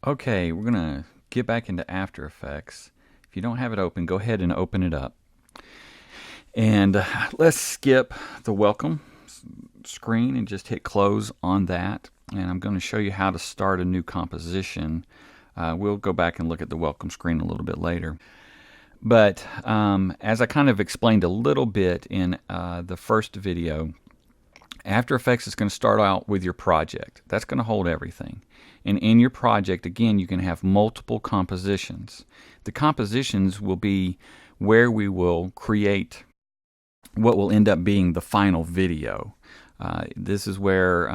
Okay, we're going to get back into After Effects. If you don't have it open, go ahead and open it up. And let's skip the welcome screen and just hit close on that. And I'm going to show you how to start a new composition. We'll go back and look at the welcome screen a little bit later. But as I kind of explained a little bit in the first video, After Effects is going to start out with your project. That's going to hold everything. And in your project, again, you can have multiple compositions. The compositions will be where we will create what will end up being the final video. This is where,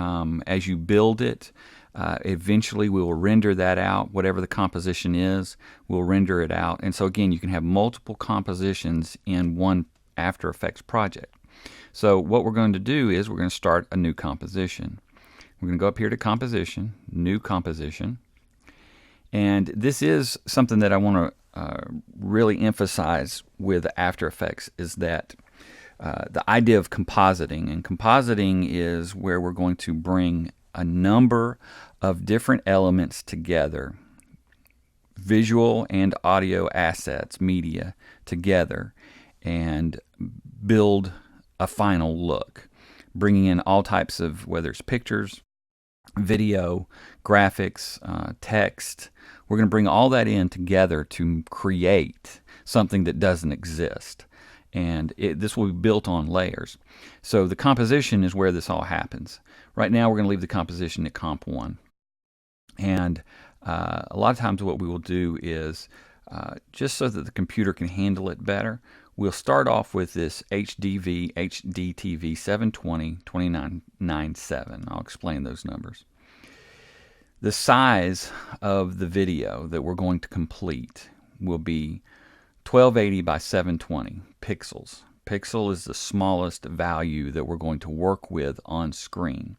as you build it, eventually we will render that out. Whatever the composition is, we'll render it out. And so again, you can have multiple compositions in one After Effects project. So what we're going to do is we're going to start a new composition. We're going to go up here to Composition, New Composition. And this is something that I want to really emphasize with After Effects is that the idea of compositing. And compositing is where we're going to bring a number of different elements together, visual and audio assets, media together, and build a final look, bringing in all types of, whether it's pictures, video, graphics, text. We're going to bring all that in together to create something that doesn't exist. And this will be built on layers. So the composition is where this all happens. Right now we're going to leave the composition at Comp 1. And a lot of times what we will do is, just so that the computer can handle it better, we'll start off with this HDTV 720 2997. I'll explain those numbers. The size of the video that we're going to complete will be 1280 by 720 pixels. Pixel is the smallest value that we're going to work with on screen.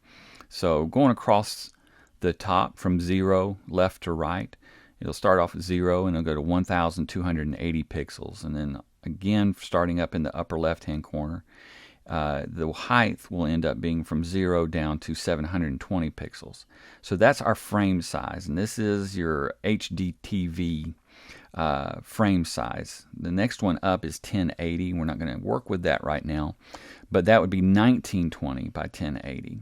So going across the top from 0 left to right, it'll start off at 0 and it'll go to 1280 pixels. And then again, starting up in the upper left hand corner, the height will end up being from 0 down to 720 pixels. So that's our frame size, and this is your HDTV frame size. The next one up is 1080. We're not going to work with that right now, but that would be 1920 by 1080.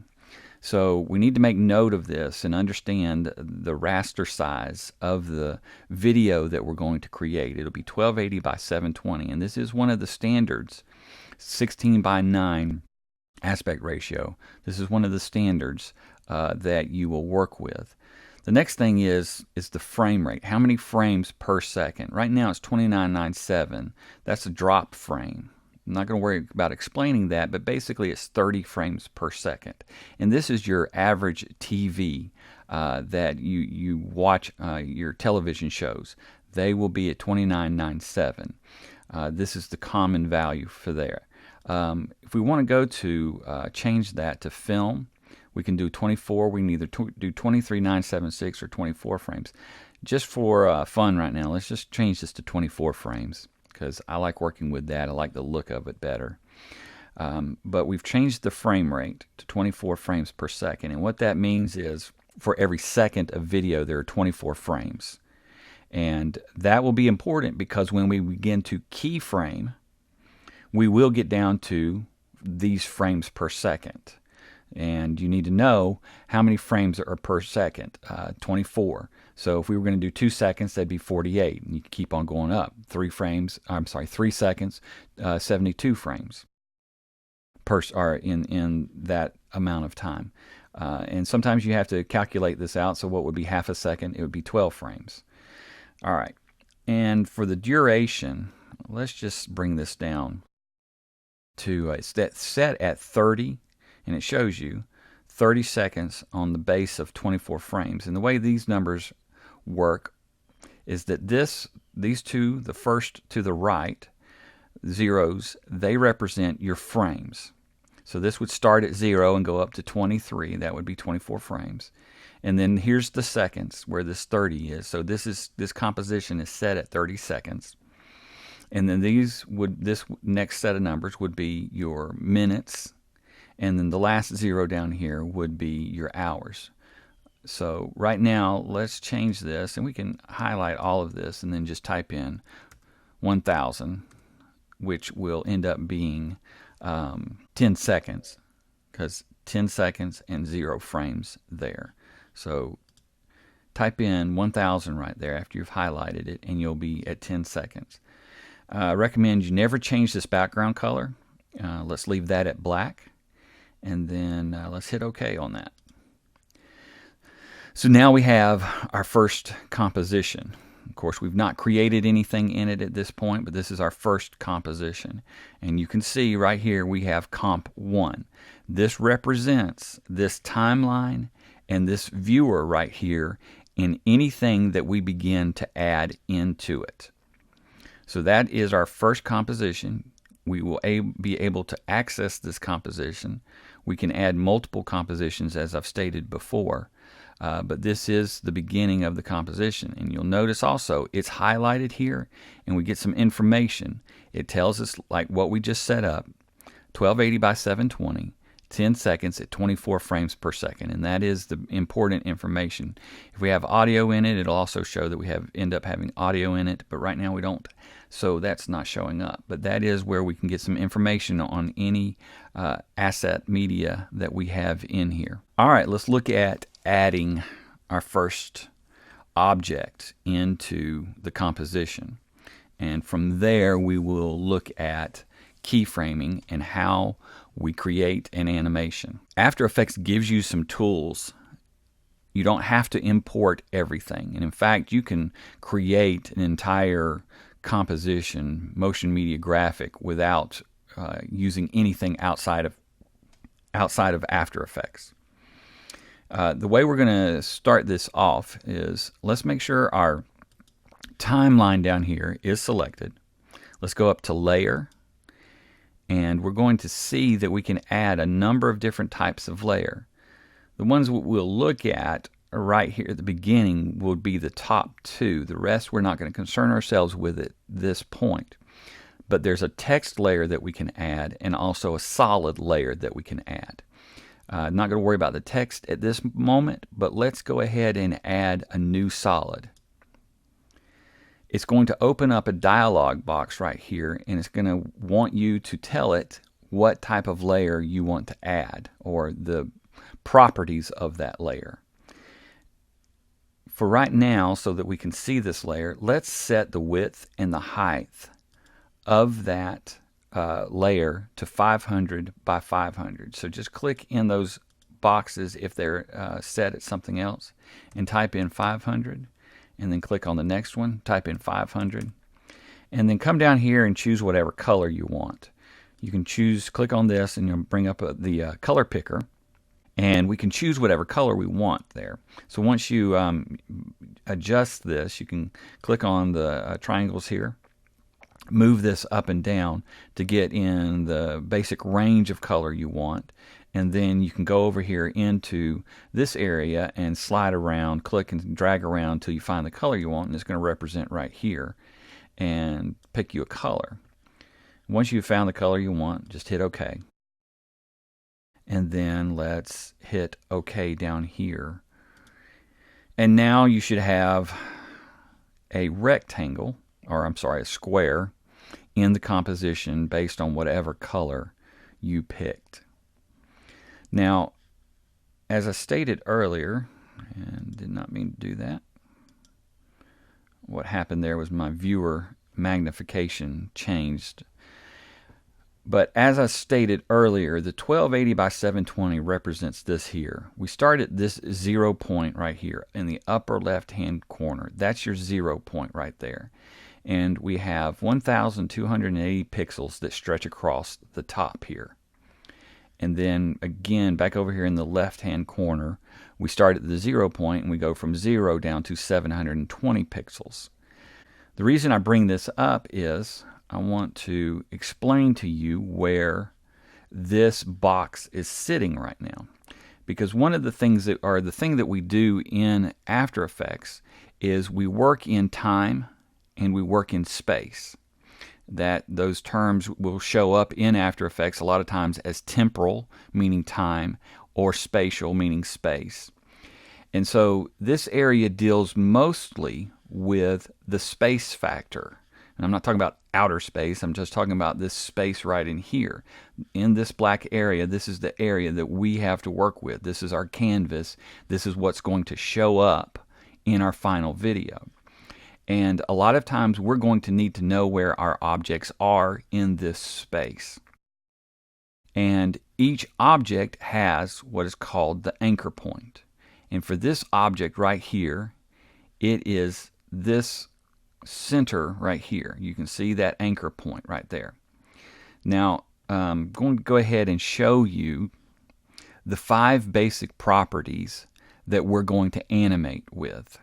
So we need to make note of this and understand the raster size of the video that we're going to create. It'll be 1280 by 720, and this is one of the standards, 16 by 9 aspect ratio. This is one of the standards that you will work with. The next thing is the frame rate. How many frames per second? Right now it's 2997. That's a drop frame. I'm not going to worry about explaining that, but basically it's 30 frames per second. And this is your average TV that you watch your television shows. They will be at 2997. This is the common value for there. If we want to go to change that to film, we can do 24. We can either do 23976 or 24 frames. Just for fun right now, let's just change this to 24 frames because I like working with that. I like the look of it better. But we've changed the frame rate to 24 frames per second. And what that means is for every second of video, there are 24 frames. And that will be important because when we begin to keyframe, we will get down to these frames per second. And you need to know how many frames are per second, 24. So if we were going to do 2 seconds, that'd be 48. And you keep on going up. 3 seconds, 72 frames in that amount of time. And sometimes you have to calculate this out. So what would be half a second? It would be 12 frames. All right. And for the duration, let's just bring this down to it's set at 30. And it shows you 30 seconds on the base of 24 frames. And the way these numbers work is that these two, the first to the right, zeros, they represent your frames. So this would start at 0 and go up to 23. That would be 24 frames. And then here's the seconds where this 30 is. So this composition is set at 30 seconds. And then this next set of numbers would be your minutes. And then the last 0 down here would be your hours. So right now, let's change this, and we can highlight all of this and then just type in 1000, which will end up being 10 seconds, because 10 seconds and 0 frames there. So type in 1000 right there after you've highlighted it, and you'll be at 10 seconds. I recommend you never change this background color. Let's leave that at black, and then let's hit OK on that. So now we have our first composition. Of course, we've not created anything in it at this point, but this is our first composition. And you can see right here we have comp 1. This represents this timeline and this viewer right here in anything that we begin to add into it. So that is our first composition. We will be able to access this composition. We can add multiple compositions, as I've stated before. But this is the beginning of the composition, and you'll notice also it's highlighted here, and we get some information. It tells us like what we just set up, 1280 by 720, 10 seconds at 24 frames per second, and that is the important information. If we have audio in it, it'll also show that we end up having audio in it, but right now we don't, so that's not showing up. But that is where we can get some information on any asset media that we have in here. All right, let's look at adding our first object into the composition, and from there we will look at keyframing and how we create an animation. After Effects gives you some tools. You don't have to import everything, and in fact you can create an entire composition, motion media graphic, without using anything outside of After Effects. The way we're going to start this off is, let's make sure our timeline down here is selected. Let's go up to Layer, and we're going to see that we can add a number of different types of layer. The ones we'll look at right here at the beginning will be the top two. The rest we're not going to concern ourselves with at this point. But there's a text layer that we can add, and also a solid layer that we can add. Not going to worry about the text at this moment, but let's go ahead and add a new solid. It's going to open up a dialog box right here, and it's going to want you to tell it what type of layer you want to add, or the properties of that layer. For right now, so that we can see this layer, let's set the width and the height of that layer to 500 by 500. So just click in those boxes if they're set at something else, and type in 500, and then click on the next one, type in 500, and then come down here and choose whatever color you want. You can click on this, and you'll bring up the color picker, and we can choose whatever color we want there. So once you adjust this, you can click on the triangles here, move this up and down to get in the basic range of color you want, and then you can go over here into this area and slide around, click and drag around until you find the color you want, and it's going to represent right here, and pick you a color. Once you've found the color you want, just hit OK, and then let's hit OK down here, and now you should have a rectangle, or I'm sorry, a square in the composition based on whatever color you picked. Now, as I stated earlier, and did not mean to do that, what happened there was my viewer magnification changed. But as I stated earlier, the 1280 by 720 represents this here. We start at this 0 point right here in the upper left hand corner. That's your 0 point right there. And we have 1280 pixels that stretch across the top here. And then again, back over here in the left hand corner, we start at the 0 point, and we go from 0 down to 720 pixels. The reason I bring this up is I want to explain to you where this box is sitting right now. Because one of the things the thing that we do in After Effects is we work in time and we work in space. Those terms will show up in After Effects a lot of times as temporal, meaning time, or spatial, meaning space. And so this area deals mostly with the space factor. And I'm not talking about outer space, I'm just talking about this space right in here. In this black area, this is the area that we have to work with. This is our canvas. This is what's going to show up in our final video. And a lot of times we're going to need to know where our objects are in this space. And each object has what is called the anchor point. And for this object right here, it is this center right here. You can see that anchor point right there. Now, I'm going to go ahead and show you the 5 basic properties that we're going to animate with.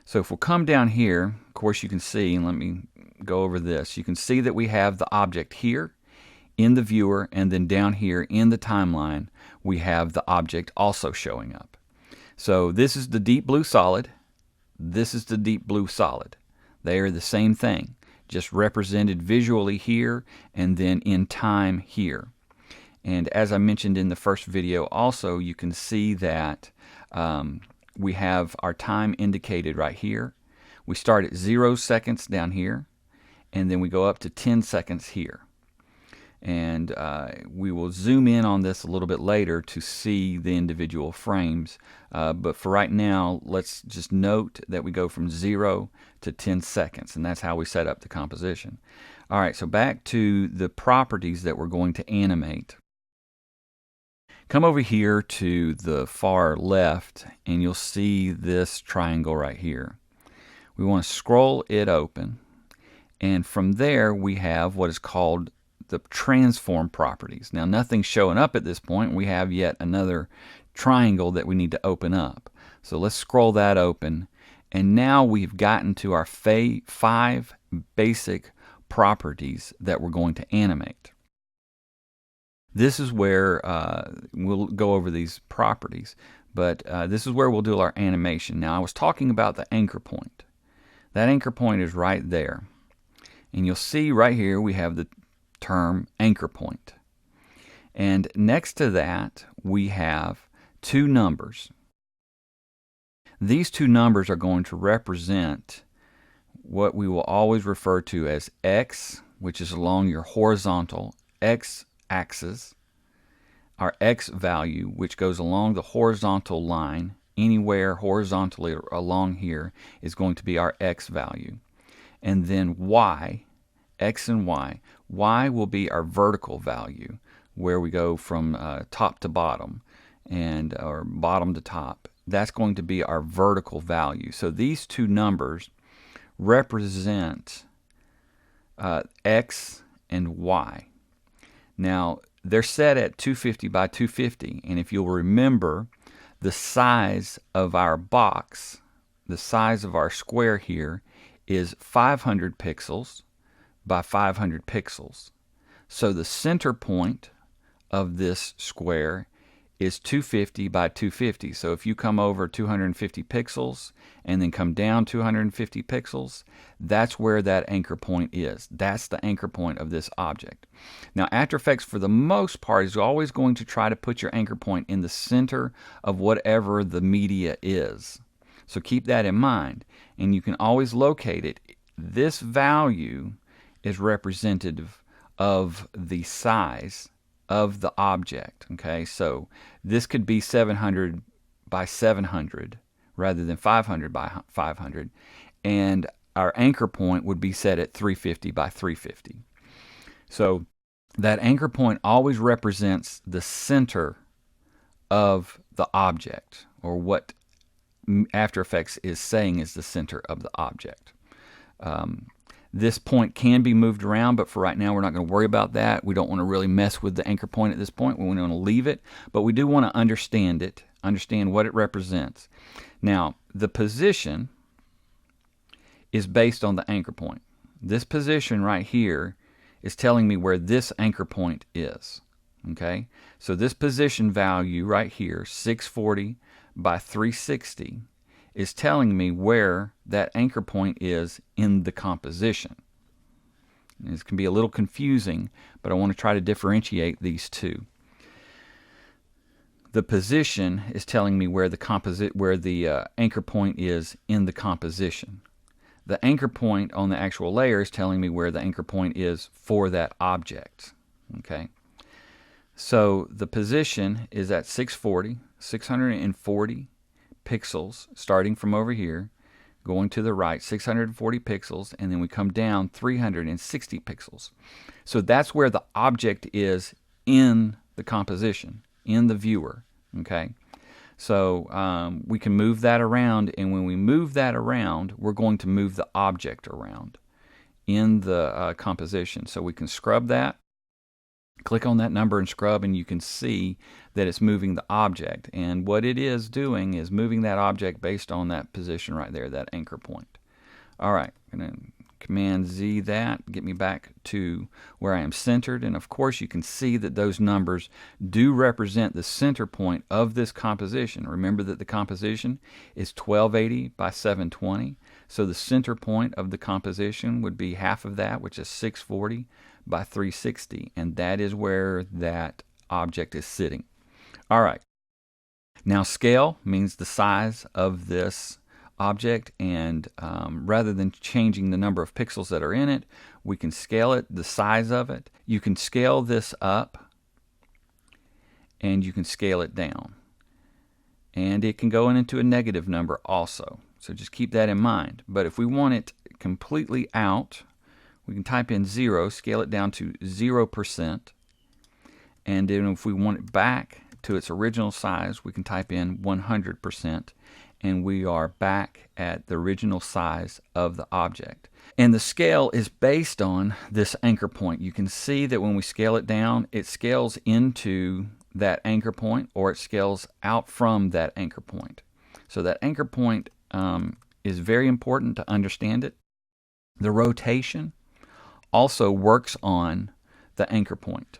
So if we'll come down here, of course you can see, and let me go over this, you can see that we have the object here in the viewer, and then down here in the timeline we have the object also showing up. So this is the deep blue solid, this is the deep blue solid. They are the same thing, just represented visually here and then in time here. And as I mentioned in the first video also, you can see that we have our time indicated right here. We start at 0 seconds down here, and then we go up to 10 seconds here. And we will zoom in on this a little bit later to see the individual frames. But for right now, let's just note that we go from 0 to 10 seconds, and that's how we set up the composition. All right, so back to the properties that we're going to animate. Come over here to the far left, and you'll see this triangle right here. We want to scroll it open, and from there we have what is called the transform properties. Now nothing's showing up at this point. We have yet another triangle that we need to open up. So let's scroll that open, and now we've gotten to our 5 basic properties that we're going to animate. This is where we'll go over these properties, but this is where we'll do our animation. Now I was talking about the anchor point. That anchor point is right there, and you'll see right here we have the term anchor point, and next to that we have 2 numbers. These 2 numbers are going to represent what we will always refer to as X, which is along your horizontal X axis, our X value, which goes along the horizontal line. Anywhere horizontally along here is going to be our X value, and then Y, X and Y. Y will be our vertical value, where we go from top to bottom, and or bottom to top. That's going to be our vertical value. So these 2 numbers represent X and Y. Now they're set at 250 by 250, and if you'll remember, the size of our box, the size of our square here, is 500 pixels by 500 pixels. So the center point of this square is 250 by 250. So if you come over 250 pixels and then come down 250 pixels, that's where that anchor point is. That's the anchor point of this object. Now After Effects, for the most part, is always going to try to put your anchor point in the center of whatever the media is. So keep that in mind, and you can always locate it. This value is representative of the size of the object. Okay, so this could be 700 by 700 rather than 500 by 500, and our anchor point would be set at 350 by 350. So that anchor point always represents the center of the object, or what After Effects is saying is the center of the object. This point can be moved around, but for right now we're not going to worry about that. We don't want to really mess with the anchor point at this point. We want to leave it, but we do want to understand it, understand what it represents. Now, the position is based on the anchor point. This position right here is telling me where this anchor point is. Okay, so this position value right here, 640 by 360, is telling me where that anchor point is in the composition. This can be a little confusing, but I want to try to differentiate these 2. the position is telling me where the anchor point is in the composition. The anchor point on the actual layer is telling me where the anchor point is for that object. Okay. So the position is at 640 pixels, starting from over here, going to the right, 640 pixels, and then we come down 360 pixels. So that's where the object is in the composition, in the viewer. Okay. So we can move that around, and when we move that around, we're going to move the object around in the composition. So we can scrub that, click on that number and scrub, and you can see that it's moving the object. And what it is doing is moving that object based on that position right there, that anchor point. All right, I'm going to Command Z that, get me back to where I am centered. And of course you can see that those numbers do represent the center point of this composition. Remember that the composition is 1280 by 720. So the center point of the composition would be half of that, which is 640 by 360. And that is where that object is sitting. All right. Now scale means the size of this object, and rather than changing the number of pixels that are in it, we can scale it, the size of it. You can scale this up and you can scale it down, and it can go into a negative number also, so just keep that in mind. But if we want it completely out, we can type in 0, scale it down to 0%, and then if we want it back to its original size, we can type in 100%, and we are back at the original size of the object. And the scale is based on this anchor point. You can see that when we scale it down, it scales into that anchor point, or it scales out from that anchor point. So that anchor point is very important to understand it. The rotation also works on the anchor point.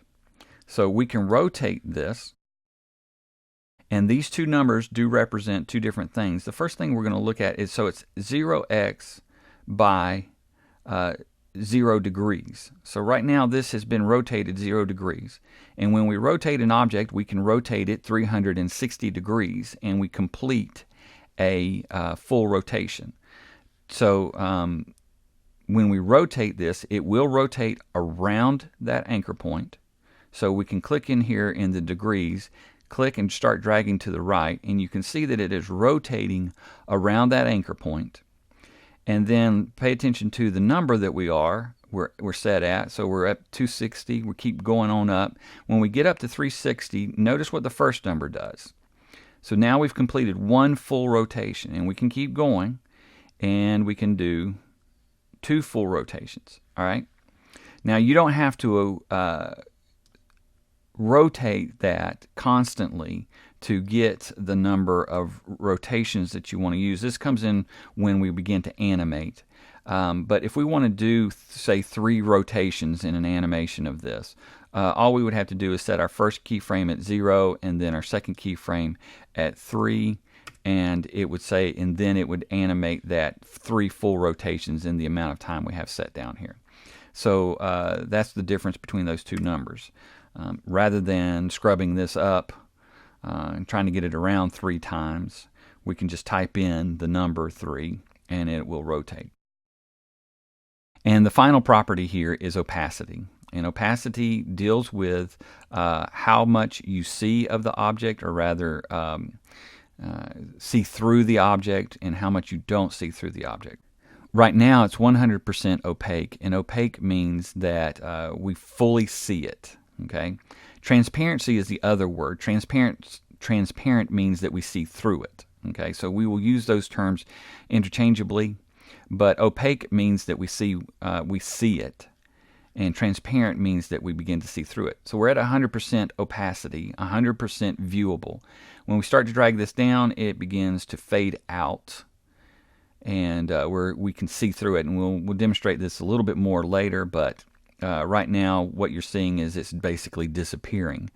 So we can rotate this. And these two numbers do represent two different things. The first thing we're going to look at is, so it's 0x by 0 degrees. So right now this has been rotated 0 degrees. And when we rotate an object, we can rotate it 360 degrees, and we complete a full rotation. So when we rotate this, it will rotate around that anchor point. So we can click in here in the degrees, click and start dragging to the right, and you can see that it is rotating around that anchor point. And then pay attention to the number that we're set at. So we're at 260. We keep going on up. When we get up to 360, notice what the first number does. So now we've completed one full rotation, and we can keep going, and we can do 2 full rotations. All right. Now you don't have to rotate that constantly to get the number of rotations that you want to use. This comes in when we begin to animate. But if we want to do, say, 3 rotations in an animation of this, all we would have to do is set our first keyframe at 0, and then our second keyframe at 3, and it would say, and then it would animate that 3 full rotations in the amount of time we have set down here. So that's the difference between those two numbers. Rather than scrubbing this up and trying to get it around 3 times, we can just type in the number 3 and it will rotate. And the final property here is opacity. And opacity deals with how much you see of the object, or rather see through the object, and how much you don't see through the object. Right now it's 100% opaque, and opaque means that we fully see it. Okay, transparency is the other word. Transparent means that we see through it. Okay, so we will use those terms interchangeably, but opaque means that we see it, and transparent means that we begin to see through it. So we're at 100% opacity, 100% viewable. When we start to drag this down, it begins to fade out, and we can see through it, and we'll demonstrate this a little bit more later, but right now what you're seeing is it's basically disappearing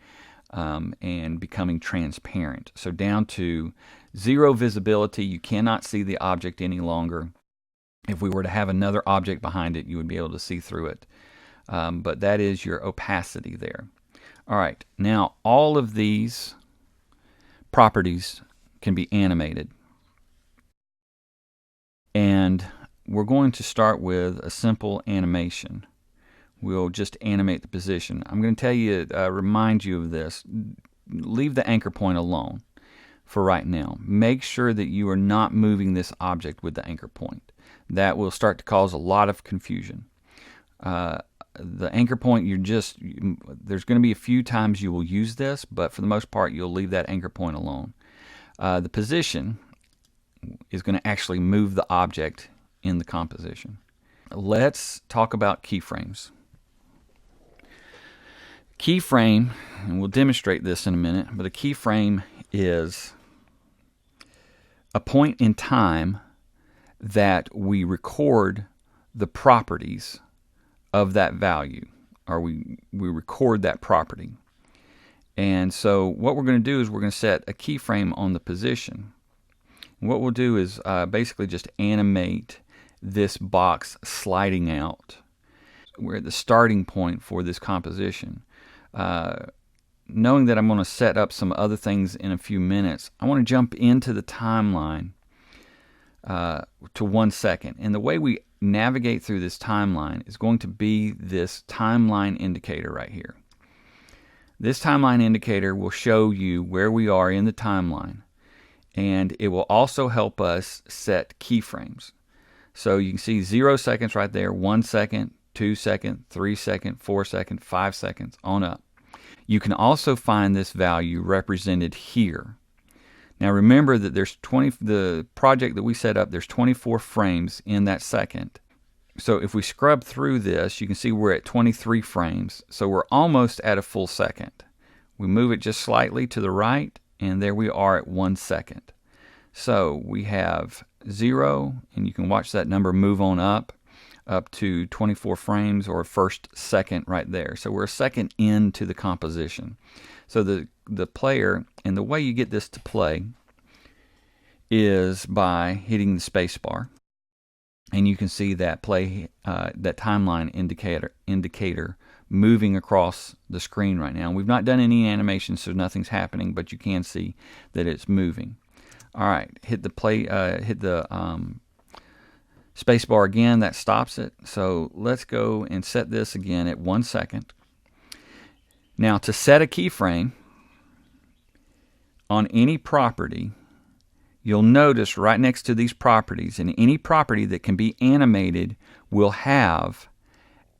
and becoming transparent. So down to 0 visibility, you cannot see the object any longer. If we were to have another object behind it, you would be able to see through it. But that is your opacity there. All right, now all of these properties can be animated. And we're going to start with a simple animation. We'll just animate the position. I'm going to tell you, remind you of this. Leave the anchor point alone for right now. Make sure that you are not moving this object with the anchor point. That will start to cause a lot of confusion. The anchor point, there's going to be a few times you will use this, but for the most part, you'll leave that anchor point alone. The position is going to actually move the object in the composition. Let's talk about keyframes. Keyframe, and we'll demonstrate this in a minute, but a keyframe is a point in time that we record the properties of that value, or we record that property. And so what we're going to do is we're going to set a keyframe on the position. And what we'll do is basically just animate this box sliding out. We're at the starting point for this composition. Knowing that I'm going to set up some other things in a few minutes, I want to jump into the timeline to 1 second. And the way we navigate through this timeline is going to be this timeline indicator right here. This timeline indicator will show you where we are in the timeline, and it will also help us set keyframes. So you can see 0 seconds right there, 1 second, 2 seconds, 3 seconds, 4 seconds, 5 seconds, on up. You can also find this value represented here. Now remember that the project that we set up, there's 24 frames in that second. So if we scrub through this, you can see we're at 23 frames. So we're almost at a full second. We move it just slightly to the right, and there we are at 1 second. So we have 0, and you can watch that number move on up to 24 frames, or first second right there. So we're a second into the composition. So the player, and the way you get this to play is by hitting the space bar, and you can see that that timeline indicator moving across the screen right now. We've not done any animation, so nothing's happening, but you can see that it's moving. All right, hit the space bar again. That stops it. So let's go and set this again at 1 second. Now to set a keyframe on any property, you'll notice right next to these properties, and any property that can be animated will have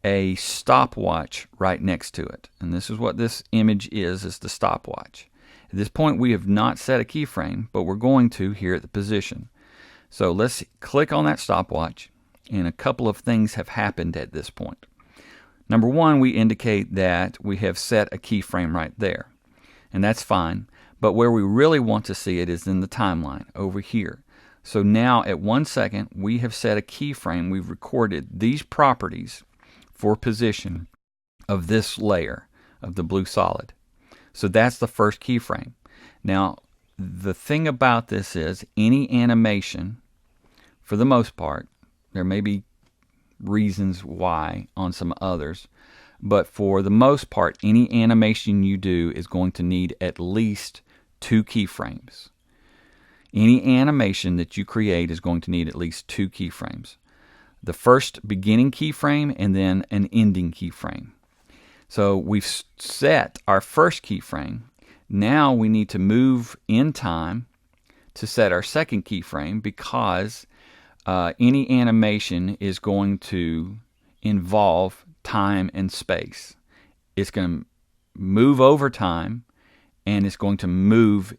a stopwatch right next to it. And this is what this image is the stopwatch. At this point, we have not set a keyframe, but we're going to here at the position. So let's click on that stopwatch, and a couple of things have happened at this point. Number one, we indicate that we have set a keyframe right there, and that's fine. But where we really want to see it is in the timeline over here. So now at 1 second, we have set a keyframe. We've recorded these properties for position of this layer of the blue solid. So that's the first keyframe. Now, the thing about this is any animation, for the most part, there may be reasons why on some others, but for the most part, any animation you do is going to need at least 2 keyframes. Any animation that you create is going to need at least 2 keyframes. The first beginning keyframe and then an ending keyframe. So we've set our first keyframe. Now we need to move in time to set our second keyframe, because any animation is going to involve time and space. It's going to move over time, and it's going to move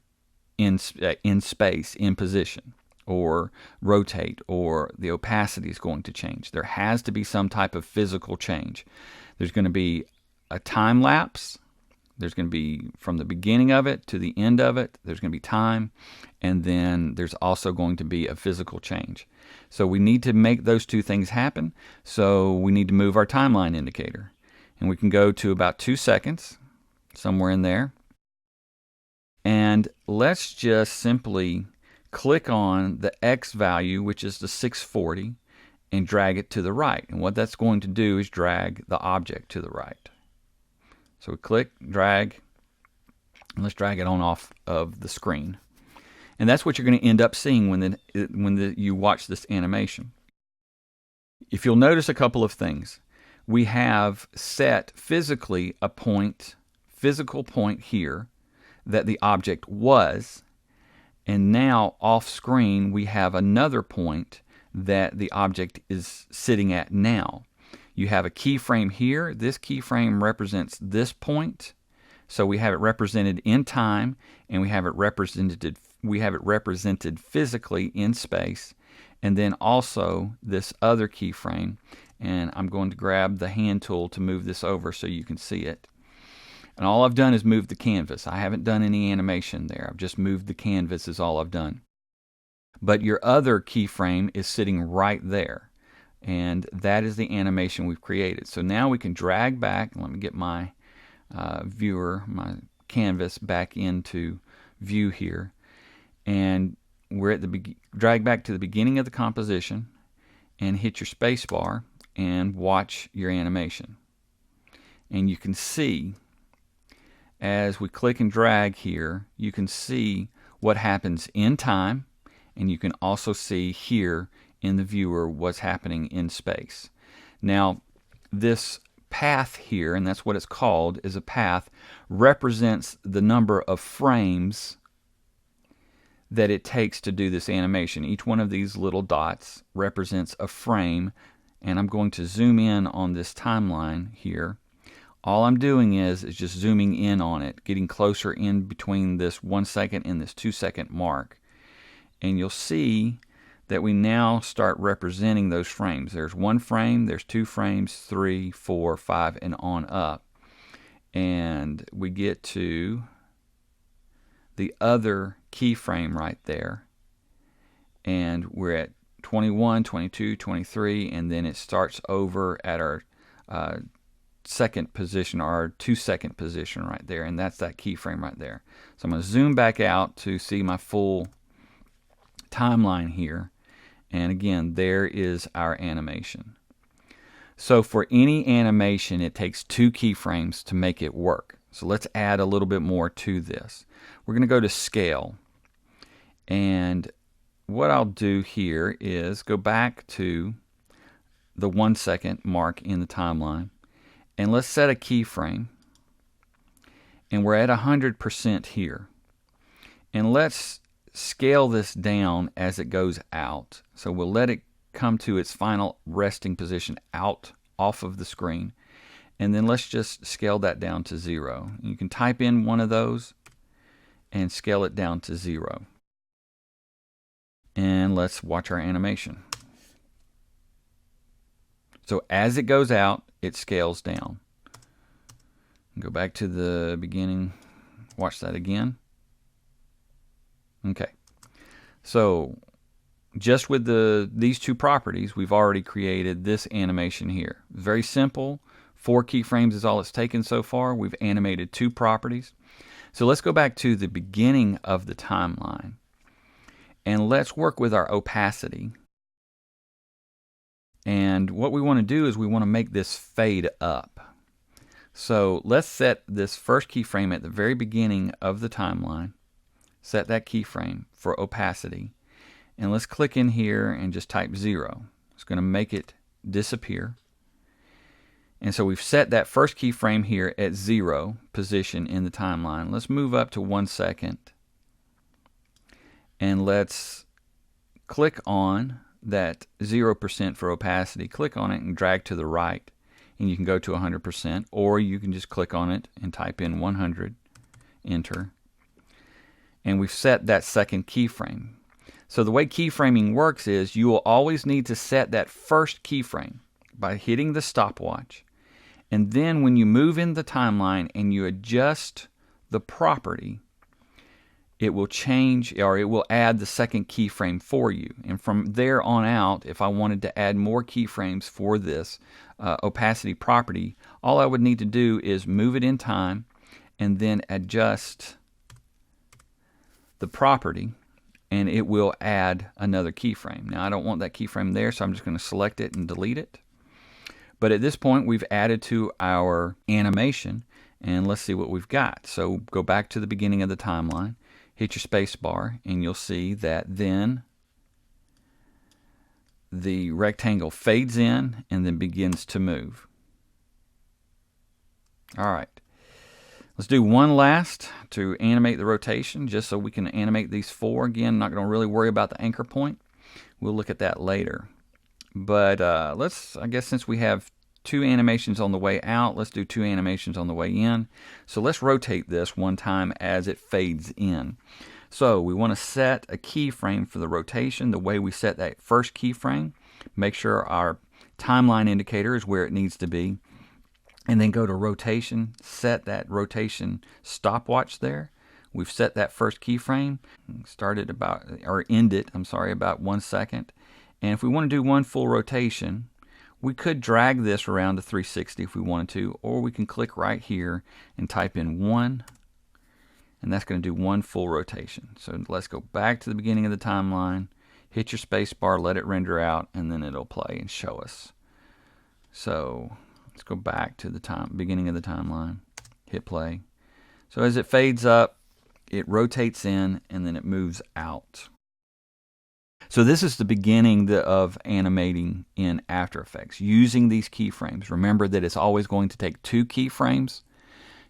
in space, in position, or rotate, or the opacity is going to change. There has to be some type of physical change. There's going to be a time lapse. There's going to be from the beginning of it to the end of it, there's going to be time, and then there's also going to be a physical change. So we need to make those two things happen. So we need to move our timeline indicator, and we can go to about 2 seconds, somewhere in there. And let's just simply click on the X value, which is the 640, and drag it to the right. And what that's going to do is drag the object to the right. So we click, drag, And let's drag it on off of the screen. And that's what you're going to end up seeing when you watch this animation. If you'll notice a couple of things, we have set physically a physical point here that the object was, and now off screen we have another point that the object is sitting at now. You have a keyframe here. This keyframe represents this point, so we have it represented in time, and we have it represented physically in space. And then also this other keyframe, and I'm going to grab the hand tool to move this over so you can see it. And all I've done is move the canvas. I haven't done any animation there. I've just moved the canvas is all I've done. But your other keyframe is sitting right there. And that is the animation we've created. So now we can drag back. Let me get my my canvas back into view here. And we're at the drag back to the beginning of the composition and hit your space bar and watch your animation. And you can see as we click and drag here, you can see what happens in time, and you can also see here in the viewer what's happening in space. Now this path here, and that's what it's called, is a path, represents the number of frames that it takes to do this animation. Each one of these little dots represents a frame, and I'm going to zoom in on this timeline here. All I'm doing is just zooming in on it, getting closer in between this 1 second and this 2 second mark. And you'll see that we now start representing those frames. There's 1 frame, there's 2 frames, 3, 4, 5, and on up. And we get to the other keyframe right there. And we're at 21, 22, 23, and then it starts over at our second position, our 2 second position right there, and that's that keyframe right there. So I'm going to zoom back out to see my full timeline here, and again, there is our animation. So for any animation, it takes 2 keyframes to make it work. So let's add a little bit more to this. We're going to go to scale, and what I'll do here is go back to the 1 second mark in the timeline, and let's set a keyframe, and we're at 100% here. And let's scale this down as it goes out. So we'll let it come to its final resting position out off of the screen, and then let's just scale that down to 0. You can type in one of those and scale it down to 0. And let's watch our animation. So as it goes out, it scales down. Go back to the beginning, watch that again. Okay, so just with these 2 properties, we've already created this animation here. Very simple. 4 keyframes is all it's taken so far. We've animated 2 properties. So let's go back to the beginning of the timeline, and let's work with our opacity. And what we want to do is we want to make this fade up. So let's set this first keyframe at the very beginning of the timeline. Set that keyframe for opacity. And let's click in here and just type 0. It's going to make it disappear. And so we've set that first keyframe here at 0 position in the timeline. Let's move up to 1 second. And let's click on that 0% for opacity. Click on it and drag to the right, and you can go to 100%, or you can just click on it and type in 100, enter. And we've set that second keyframe. So the way keyframing works is you will always need to set that first keyframe by hitting the stopwatch, and then when you move in the timeline and you adjust the property, it will change, or it will add the second keyframe for you. And from there on out, if I wanted to add more keyframes for this opacity property, all I would need to do is move it in time and then adjust the property, and it will add another keyframe. Now I don't want that keyframe there, so I'm just going to select it and delete it. But at this point, we've added to our animation, And let's see what we've got. So go back to the beginning of the timeline, hit your space bar, and you'll see that then the rectangle fades in and then begins to move. All right. Let's do one last to animate the rotation, just so we can animate these 4. Again, not going to really worry about the anchor point. We'll look at that later. But I guess since we have 2 animations on the way out, let's do 2 animations on the way in. So let's rotate this one time as it fades in. So we want to set a keyframe for the rotation the way we set that first keyframe. Make sure our timeline indicator is where it needs to be. And then go to rotation, set that rotation stopwatch there. We've set that first keyframe, end it, about 1 second. And if we want to do one full rotation, we could drag this around to 360 if we wanted to, or we can click right here and type in 1, and that's going to do 1 full rotation. So let's go back to the beginning of the timeline, hit your space bar, let it render out, and then it'll play and show us. So let's go back to the beginning of the timeline, hit play. So as it fades up, it rotates in and then it moves out. So this is the beginning of animating in After Effects using these keyframes. Remember that it's always going to take 2 keyframes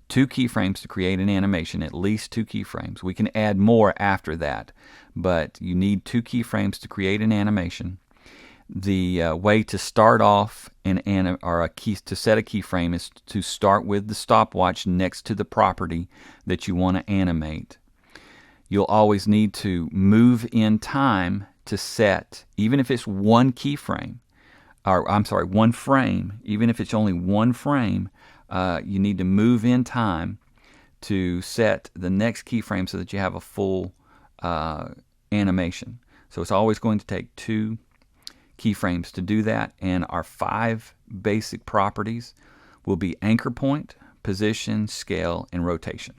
to create an animation, at least 2 keyframes. We can add more after that, but you need 2 keyframes to create an animation. The way to start off to set a keyframe is to start with the stopwatch next to the property that you want to animate. You'll always need to move in time to set, even if it's 1 keyframe, or I'm sorry, 1 frame, even if it's only 1 frame, you need to move in time to set the next keyframe so that you have a full animation. So it's always going to take 2 keyframes to do that, and our 5 basic properties will be anchor point, position, scale, and rotation.